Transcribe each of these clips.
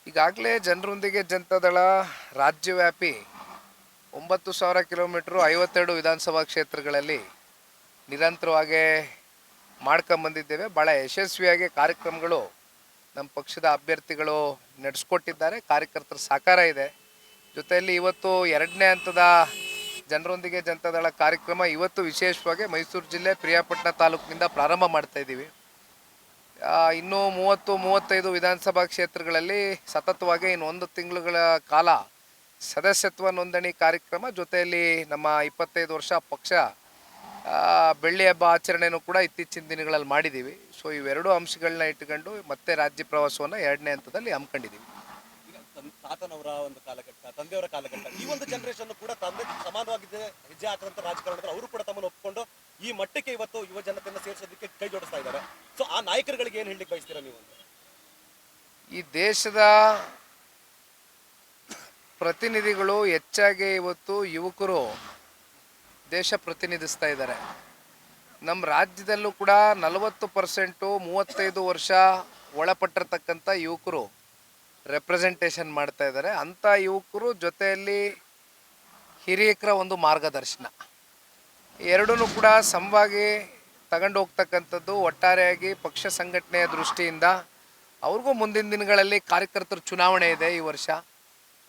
ಈಗಾಗಲೇ ಜನರೊಂದಿಗೆ ಜನತಾದಳ ರಾಜ್ಯವ್ಯಾಪಿ 9,000 ಕಿಲೋಮೀಟರ್ 52 ವಿಧಾನಸಭಾ ಕ್ಷೇತ್ರಗಳಲ್ಲಿ ನಿರಂತರವಾಗಿ ಮಾಡ್ಕೊಂಬಂದಿದ್ದೇವೆ. ಭಾಳ ಯಶಸ್ವಿಯಾಗಿ ಕಾರ್ಯಕ್ರಮಗಳು ನಮ್ಮ ಪಕ್ಷದ ಅಭ್ಯರ್ಥಿಗಳು ನಡೆಸ್ಕೊಟ್ಟಿದ್ದಾರೆ. ಕಾರ್ಯಕರ್ತರ ಸಹಕಾರ ಇದೆ. ಜೊತೆಯಲ್ಲಿ ಇವತ್ತು 2ನೇ ಹಂತದ ಜನರೊಂದಿಗೆ ಜನತಾದಳ ಕಾರ್ಯಕ್ರಮ ಇವತ್ತು ವಿಶೇಷವಾಗಿ ಮೈಸೂರು ಜಿಲ್ಲೆ ಪ್ರಿಯಾಪಟ್ಟಣ ತಾಲೂಕಿನಿಂದ ಪ್ರಾರಂಭ ಮಾಡ್ತಾ ಇದ್ದೀವಿ. ಇನ್ನೂ 30-35 ವಿಧಾನಸಭಾ ಕ್ಷೇತ್ರಗಳಲ್ಲಿ ಸತತವಾಗಿ ಇನ್ನು 1 ತಿಂಗಳುಗಳ ಕಾಲ ಸದಸ್ಯತ್ವ ನೋಂದಣಿ ಕಾರ್ಯಕ್ರಮ, ಜೊತೆಯಲ್ಲಿ ನಮ್ಮ 25 ವರ್ಷ ಪಕ್ಷ ಬೆಳ್ಳಿ ಹಬ್ಬ ಆಚರಣೆನೂ ಕೂಡ ಇತ್ತೀಚಿನ ದಿನಗಳಲ್ಲಿ ಮಾಡಿದ್ದೀವಿ. ಸೊ ಇವೆರಡು ಅಂಶಗಳನ್ನ ಇಟ್ಕೊಂಡು ಮತ್ತೆ ರಾಜ್ಯ ಪ್ರವಾಸವನ್ನು 2ನೇ ಹಂತದಲ್ಲಿ ಹಮ್ಮಿಕೊಂಡಿದ್ದೀವಿ. ಈಗ ತಾತನವರ ಒಂದು ಕಾಲಘಟ್ಟ, ತಂದೆಯವರ ಕಾಲಘಟ್ಟ, ಈ ಒಂದು ಜನರೇಷನ್ ಕೂಡ ತಂದೆ ಸಮಾನವಾಗಿದೆ ಹೆಜ್ಜೆ ಹಾಕುವಂತ ರಾಜಕಾರಣದಲ್ಲಿ ಅವರು ಕೂಡ ತಮ್ಮನ್ನು ಒಪ್ಪಿಕೊಂಡು ಈ ಮಟ್ಟಕ್ಕೆ ಇವತ್ತು ಯುವ ಜನತೆಯನ್ನು ಸೇರಿಸೋದಕ್ಕೆ ಕೈ ಜೋಡಿಸ್ತಾ ಇದ್ದಾರೆ. ಸೊ ಆ ನಾಯಕರುಗಳಿಗೆ ಏನು ಹೇಳಲಿಕ್ಕೆ ಬಯಸ್ತೀರಾ ನೀವು? ಈ ದೇಶದ ಪ್ರತಿನಿಧಿಗಳು ಹೆಚ್ಚಾಗಿ ಇವತ್ತು ಯುವಕರು ದೇಶ ಪ್ರತಿನಿಧಿಸ್ತಾ ಇದ್ದಾರೆ. ನಮ್ಮ ರಾಜ್ಯದಲ್ಲೂ ಕೂಡ 40% 35 ವರ್ಷ ಒಳಪಟ್ಟಿರ್ತಕ್ಕಂಥ ಯುವಕರು ರೆಪ್ರೆಸೆಂಟೇಷನ್ ಮಾಡ್ತಾ ಇದ್ದಾರೆ. ಅಂಥ ಯುವಕರು ಜೊತೆಯಲ್ಲಿ ಹಿರಿಯಕರ ಒಂದು ಮಾರ್ಗದರ್ಶನ, ಎರಡೂ ಕೂಡ ಸಮವಾಗಿ ತಗೊಂಡು ಹೋಗ್ತಕ್ಕಂಥದ್ದು. ಒಟ್ಟಾರೆಯಾಗಿ ಪಕ್ಷ ಸಂಘಟನೆಯ ದೃಷ್ಟಿಯಿಂದ ಅವ್ರಿಗೂ ಮುಂದಿನ ದಿನಗಳಲ್ಲಿ ಕಾರ್ಯಕರ್ತರ ಚುನಾವಣೆ ಇದೆ. ಈ ವರ್ಷ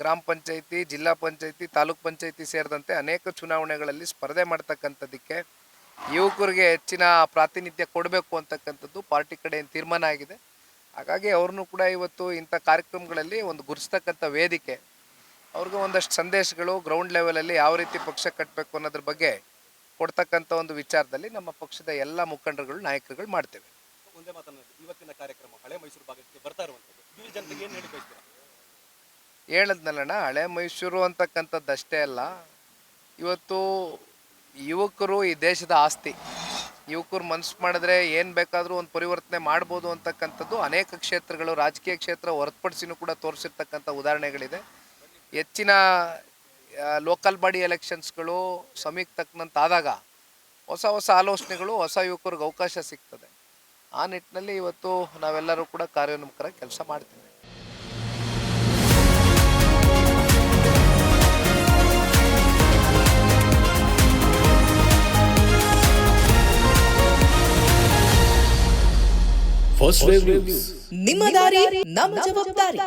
ಗ್ರಾಮ ಪಂಚಾಯಿತಿ, ಜಿಲ್ಲಾ ಪಂಚಾಯಿತಿ, ತಾಲೂಕ್ ಪಂಚಾಯಿತಿ ಸೇರಿದಂತೆ ಅನೇಕ ಚುನಾವಣೆಗಳಲ್ಲಿ ಸ್ಪರ್ಧೆ ಮಾಡ್ತಕ್ಕಂಥದ್ದಕ್ಕೆ ಯುವಕರಿಗೆ ಹೆಚ್ಚಿನ ಪ್ರಾತಿನಿಧ್ಯ ಕೊಡಬೇಕು ಅಂತಕ್ಕಂಥದ್ದು ಪಾರ್ಟಿ ಕಡೆಯಿಂದ ತೀರ್ಮಾನ ಆಗಿದೆ. ಹಾಗಾಗಿ ಅವ್ರನ್ನೂ ಕೂಡ ಇವತ್ತು ಇಂಥ ಕಾರ್ಯಕ್ರಮಗಳಲ್ಲಿ ಒಂದು ಗುರುಸ್ತಕ್ಕಂಥ ವೇದಿಕೆ, ಅವ್ರಿಗೆ ಒಂದಷ್ಟು ಸಂದೇಶಗಳು ಗ್ರೌಂಡ್ ಲೆವೆಲಲ್ಲಿ ಯಾವ ರೀತಿ ಪಕ್ಷ ಕಟ್ಟಬೇಕು ಅನ್ನೋದ್ರ ಬಗ್ಗೆ ಕೊಡ್ತಕ್ಕಂಥ ಒಂದು ವಿಚಾರದಲ್ಲಿ ನಮ್ಮ ಪಕ್ಷದ ಎಲ್ಲ ಮುಖಂಡರುಗಳು, ನಾಯಕರುಗಳು ಮಾಡ್ತೇವೆ. ಒಂದೇ ಮಾತನಾಡಿ, ಇವತ್ತಿನ ಕಾರ್ಯಕ್ರಮ ಹಳೆ ಮೈಸೂರು ಭಾಗಕ್ಕೆ ಬರ್ತಾ ಇರುವಂಥದ್ದು, ಯುವ ಜನತೆಗೆ ಏನು ಹೇಳಿ ಬಯಸ್ತೀರಾ? ಹೇಳದ್ನಲ್ಲಣ್ಣ, ಹಳೆ ಮೈಸೂರು ಅಂತಕ್ಕಂಥದ್ದು ಅಷ್ಟೇ ಅಲ್ಲ, ಇವತ್ತು ಯುವಕರು ಈ ದೇಶದ ಆಸ್ತಿ. ಯುವಕರು ಮನಸ್ಸು ಮಾಡಿದ್ರೆ ಏನು ಬೇಕಾದರೂ ಒಂದು ಪರಿವರ್ತನೆ ಮಾಡ್ಬೋದು ಅಂತಕ್ಕಂಥದ್ದು ಅನೇಕ ಕ್ಷೇತ್ರಗಳು, ರಾಜಕೀಯ ಕ್ಷೇತ್ರ ಹೊರತುಪಡಿಸಿನೂ ಕೂಡ ತೋರಿಸಿರ್ತಕ್ಕಂಥ ಉದಾಹರಣೆಗಳಿದೆ. ಹೆಚ್ಚಿನ ಲೋಕಲ್ ಬಾಡಿ ಎಲೆಕ್ಷನ್ಸ್ಗಳು ಸಮಯಕ್ಕೆ ತಕ್ಕಂತಾದಾಗ ಹೊಸ ಹೊಸ ಆಲೋಚನೆಗಳು, ಹೊಸ ಯುವಕರಿಗೆ ಅವಕಾಶ ಸಿಗ್ತದೆ. ಆ ನಿಟ್ಟಿನಲ್ಲಿ ಇವತ್ತು ನಾವೆಲ್ಲರೂ ಕೂಡ ಕಾರ್ಯೋನ್ಮುಖರಾಗಿ ಕೆಲಸ ಮಾಡ್ತೀವಿ. ಫಸ್ಟ್ ವೇವ್ ನ್ಯೂಸ್, ನಿಮ್ಮ ದಾರಿ ನಮ್ಮ ಜವಾಬ್ದಾರಿ.